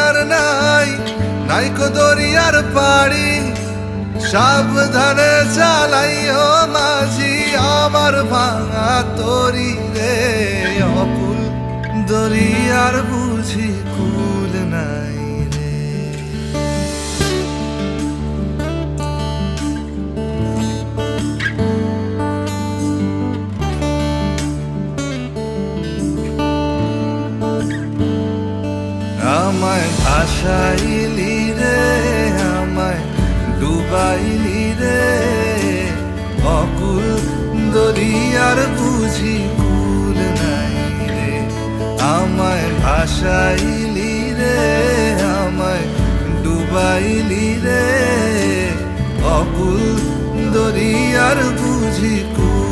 আর নাই, নাইকো দরিয়ার পাড়ি। সাবধানে চালাইও মাঝি আমার ভাঙা তরি রে, অকুল দরিয়ার বুঝি কুল নাই রে। আমায় ভাসাইলি রে, আমায় ডুবাইলি রে, অকুল দরিয়ার বুঝি কুল নাই রে। আমায় ভাসাইলি রে, আমায় ডুবাইলি রে, অকুল দরিয়ার বুঝি কুল